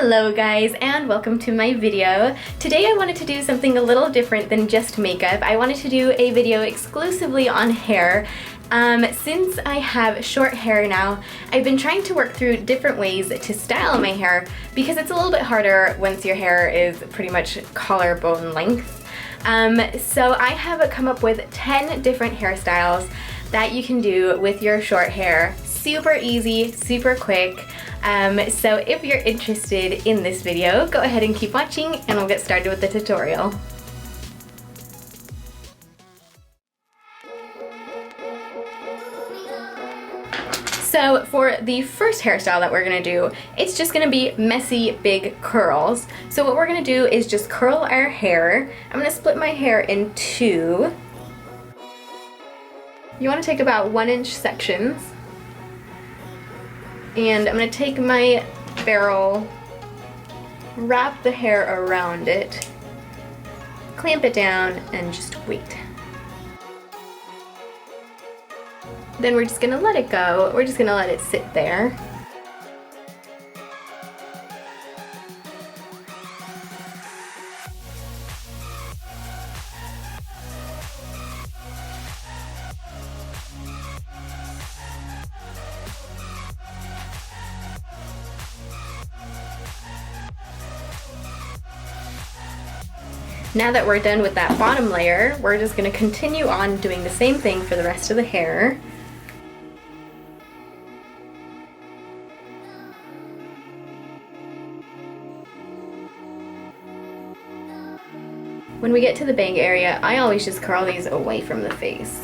Hello guys, and welcome to my video. Today I wanted to do something a little different than just makeup. I wanted to do a video exclusively on hair. Since I have short hair now, I've been trying to work through different ways to style my hair because it's a little bit harder once your hair is pretty much collarbone length. So I have come up with 10 different hairstyles that you can do with your short hair. Super easy, super quick. So if you're interested in this video, go ahead and keep watching and we'll get started with the tutorial. So for the first hairstyle that we're gonna do, it's just gonna be messy big curls. So what we're gonna do is just curl our hair. I'm gonna split my hair in two. You wanna take about 1-inch sections. And I'm gonna take my barrel, wrap the hair around it, clamp it down, and just wait. Then we're just gonna let it go. We're just gonna let it sit there. Now that we're done with that bottom layer, we're just going to continue on doing the same thing for the rest of the hair. When we get to the bang area, I always just curl these away from the face.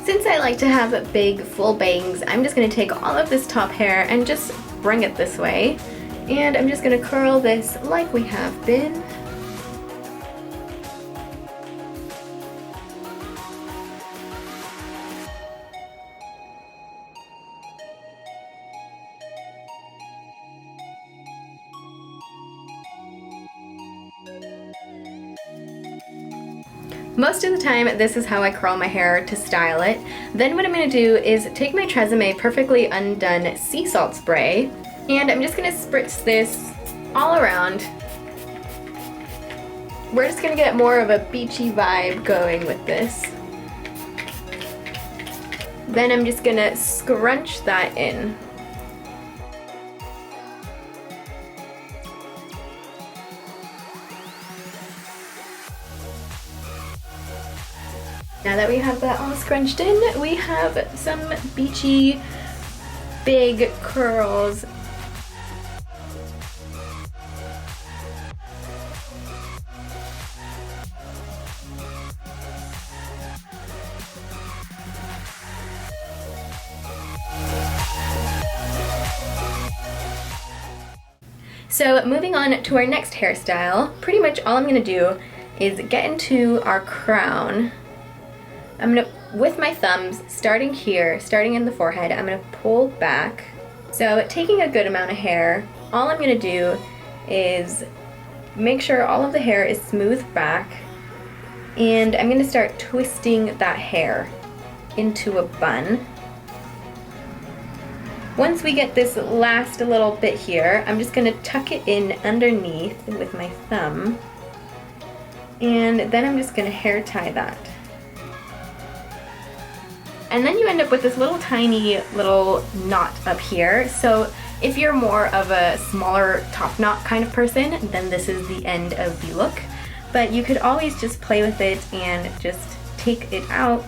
Since I like to have big full bangs, I'm just going to take all of this top hair and just bring it this way. And I'm just going to curl this like we have been. Most of the time, this is how I curl my hair to style it. Then what I'm going to do is take my Tresemme Perfectly Undone Sea Salt Spray, and I'm just going to spritz this all around. We're just going to get more of a beachy vibe going with this. Then I'm just going to scrunch that in. Now that we have that all scrunched in, we have some beachy, big curls. So moving on to our next hairstyle, pretty much all I'm going to do is get into our crown. I'm going to, with my thumbs, starting here, starting in the forehead, I'm going to pull back. So taking a good amount of hair, all I'm going to do is make sure all of the hair is smoothed back, and I'm going to start twisting that hair into a bun. Once we get this last little bit here, I'm just going to tuck it in underneath with my thumb, and then I'm just going to hair tie that. And then you end up with this little tiny little knot up here. So if you're more of a smaller top knot kind of person, then this is the end of the look. But you could always just play with it and just take it out.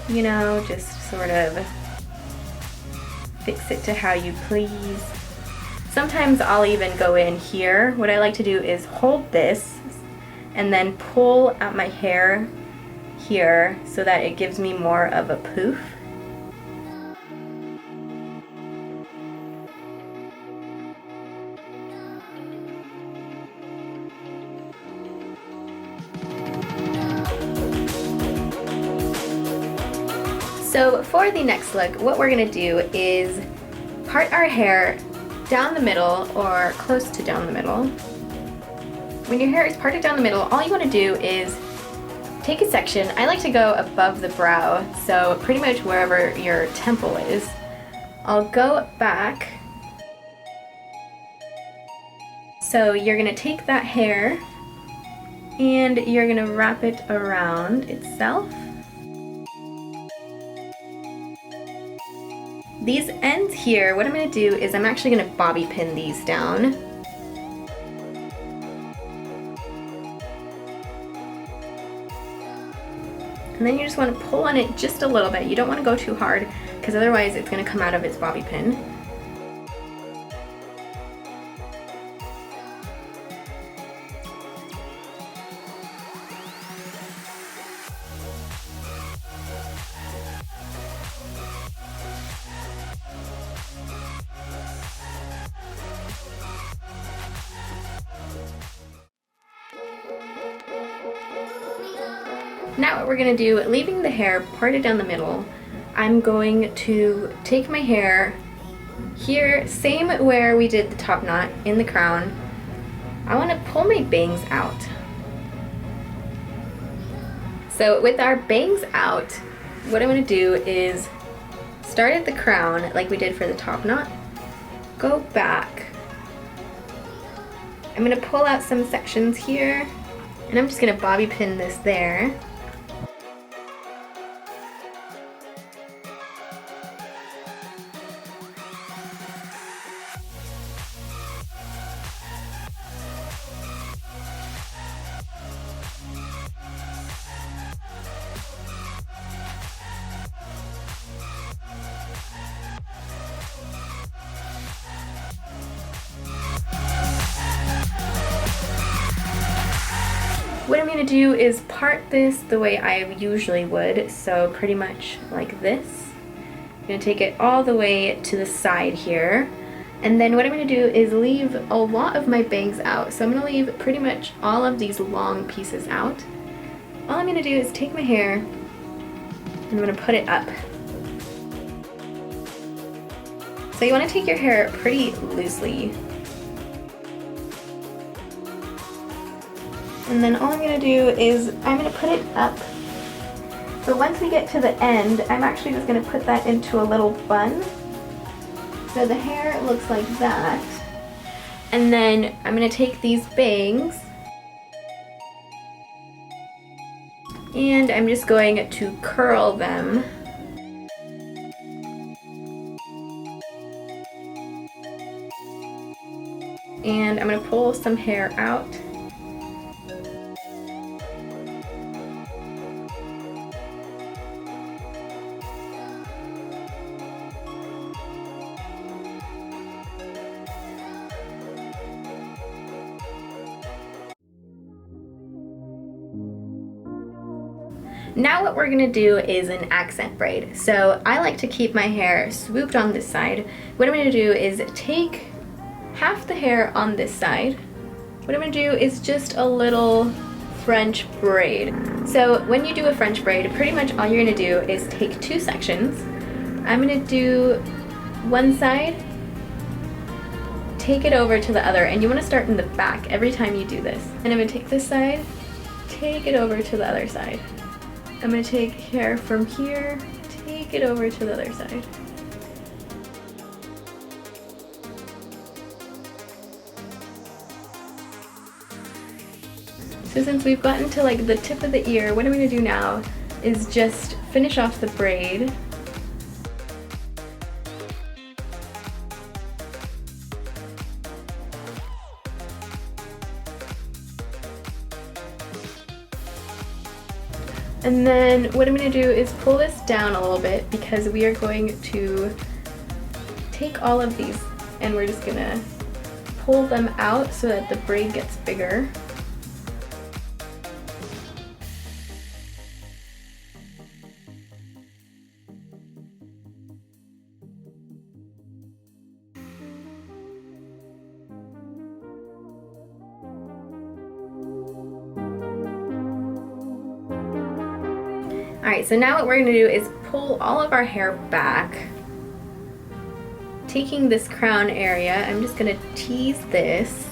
You know, just sort of fix it to how you please. Sometimes I'll even go in here. What I like to do is hold this and then pull at my hair here so that it gives me more of a poof. So for the next look, what we're going to do is part our hair down the middle or close to down the middle. when your hair is parted down the middle, all you want to do is take a section. I like to go above the brow, so pretty much wherever your temple is. I'll go back. So you're going to take that hair and you're going to wrap it around itself. These ends here, what I'm going to do is I'm actually going to bobby pin these down. And then you just want to pull on it just a little bit. You don't want to go too hard because otherwise it's going to come out of its bobby pin. Now what we're going to do, leaving the hair parted down the middle, I'm going to take my hair here, same where we did the top knot in the crown. I want to pull my bangs out. So with our bangs out, what I'm going to do is start at the crown like we did for the top knot, go back. I'm going to pull out some sections here, and I'm just going to bobby pin this there. What I'm going to do is part this the way I usually would, so pretty much like this. I'm going to take it all the way to the side here, and then what I'm going to do is leave a lot of my bangs out. So I'm going to leave pretty much all of these long pieces out. All I'm going to do is take my hair and I'm going to put it up. So you want to take your hair pretty loosely. And then all I'm going to do is I'm going to put it up. So once we get to the end, I'm actually just going to put that into a little bun. So the hair looks like that. And then I'm going to take these bangs and I'm just going to curl them. And I'm going to pull some hair out. Now what we're going to do is an accent braid. So I like to keep my hair swooped on this side. What I'm going to do is take half the hair on this side. What I'm going to do is just a little French braid. So when you do a French braid, pretty much all you're going to do is take two sections. I'm going to do one side, take it over to the other, and you want to start in the back every time you do this. And I'm going to take this side, take it over to the other side. I'm going to take hair from here, take it over to the other side. So since we've gotten to like the tip of the ear, what I'm going to do now is just finish off the braid. And then what I'm going to do is pull this down a little bit because we are going to take all of these and we're just going to pull them out so that the braid gets bigger. Alright, so now what we're going to do is pull all of our hair back. Taking this crown area, I'm just going to tease this.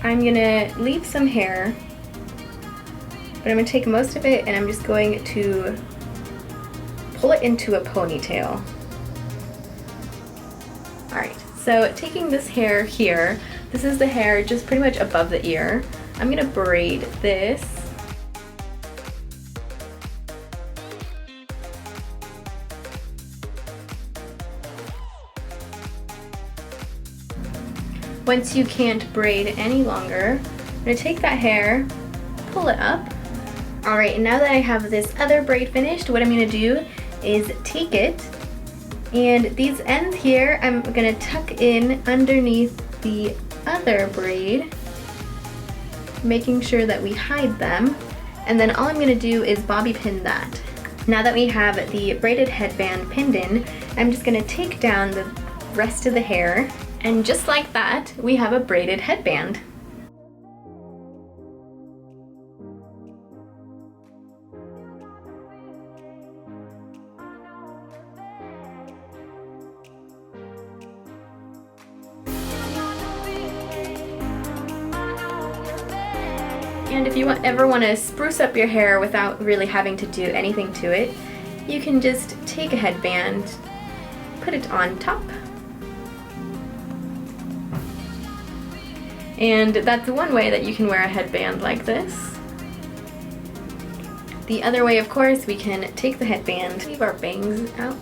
I'm gonna leave some hair, but I'm gonna take most of it and I'm just going to pull it into a ponytail. Alright, so taking this hair here, this is the hair just pretty much above the ear. I'm gonna braid this. Once you can't braid any longer, I'm gonna take that hair, pull it up. Alright, and now that I have this other braid finished, what I'm gonna do is take it, and these ends here I'm gonna tuck in underneath the other braid, making sure that we hide them, and then all I'm gonna do is bobby pin that. Now that we have the braided headband pinned in, I'm just gonna take down the rest of the hair, and just like that, we have a braided headband. And if you ever want to spruce up your hair without really having to do anything to it, you can just take a headband, put it on top, and that's one way that you can wear a headband like this. The other way, of course, we can take the headband, leave our bangs out,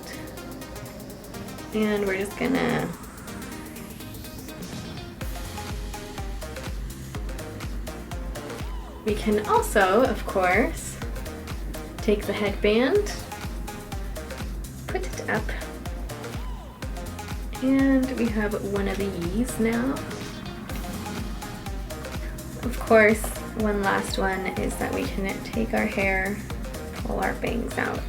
and we're just gonna we can also, of course, take the headband, put it up, and we have one of these now. Of course, one last one is that we can take our hair, pull our bangs out.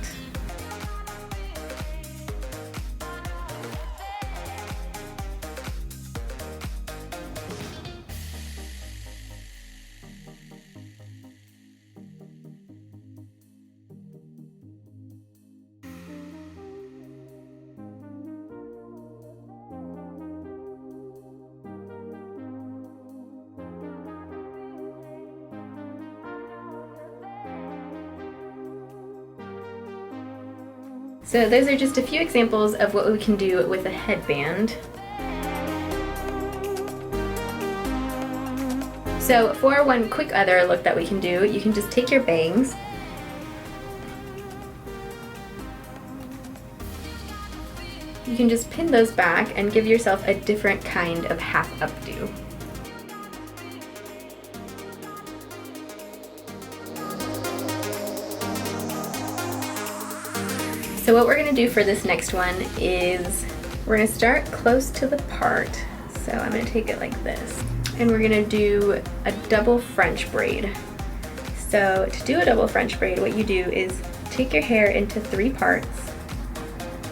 So those are just a few examples of what we can do with a headband. So for one quick other look that we can do, you can just take your bangs, you can just pin those back and give yourself a different kind of half updo. So what we're going to do for this next one is we're going to start close to the part. So I'm going to take it like this. And we're going to do a double French braid. So to do a double French braid, what you do is take your hair into 3 parts,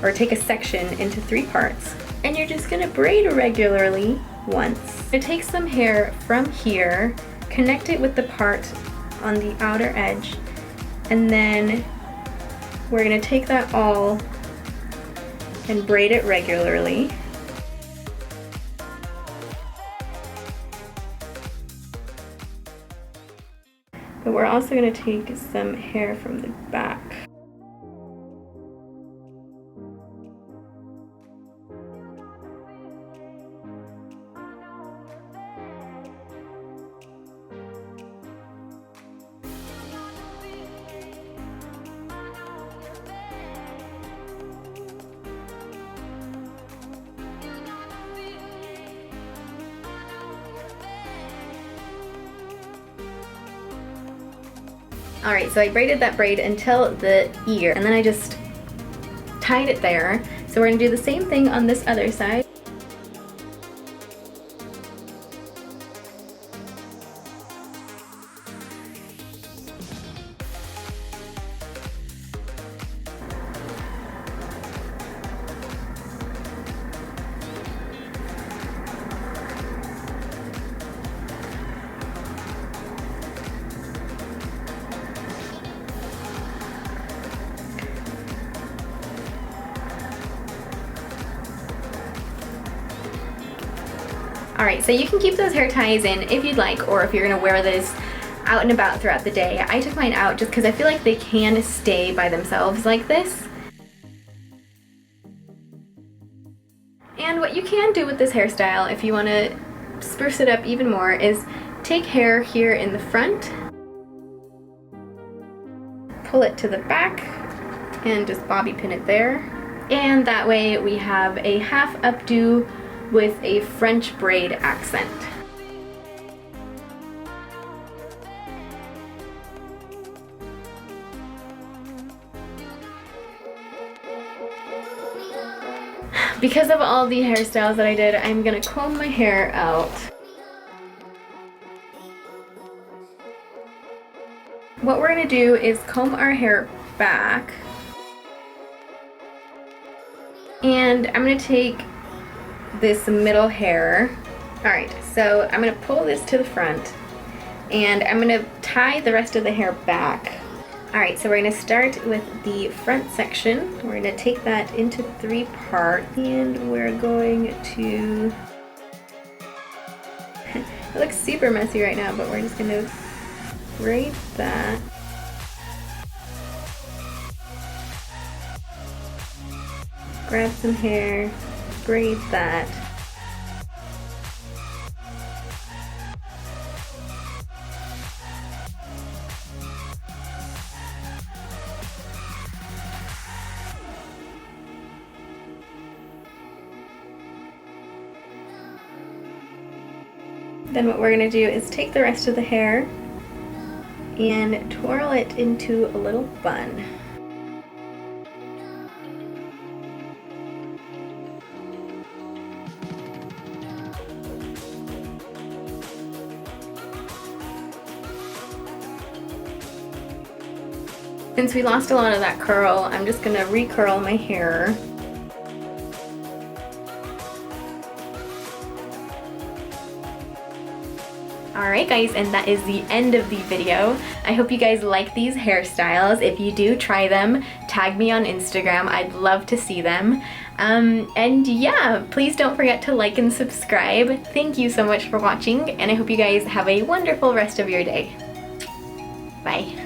or take a section into 3 parts, and you're just going to braid regularly once. You're going to take some hair from here, connect it with the part on the outer edge, and then we're going to take that all and braid it regularly. But we're also going to take some hair from the back. Alright, so I braided that braid until the ear, and then I just tied it there. So we're going to do the same thing on this other side. Alright, so you can keep those hair ties in if you'd like, or if you're gonna wear this out and about throughout the day. I took mine out just because I feel like they can stay by themselves like this. And what you can do with this hairstyle, if you want to spruce it up even more, is take hair here in the front, pull it to the back, and just bobby pin it there. And that way we have a half updo with a French braid accent. Because of all the hairstyles that I did, I'm gonna comb my hair out. What we're gonna do is comb our hair back. And I'm gonna take this middle hair. Alright, so I'm gonna pull this to the front and I'm gonna tie the rest of the hair back. Alright, so we're going to start with the front section. We're going to take that into 3 parts and we're going to... It looks super messy right now, but we're just going to braid that. Grab some hair, braid that. Then what we're going to do is take the rest of the hair and twirl it into a little bun. Since we lost a lot of that curl, I'm just going to re-curl my hair. Alright guys, and that is the end of the video. I hope you guys like these hairstyles. If you do, try them. Tag me on Instagram. I'd love to see them. And yeah, please don't forget to like and subscribe. Thank you so much for watching, and I hope you guys have a wonderful rest of your day. Bye.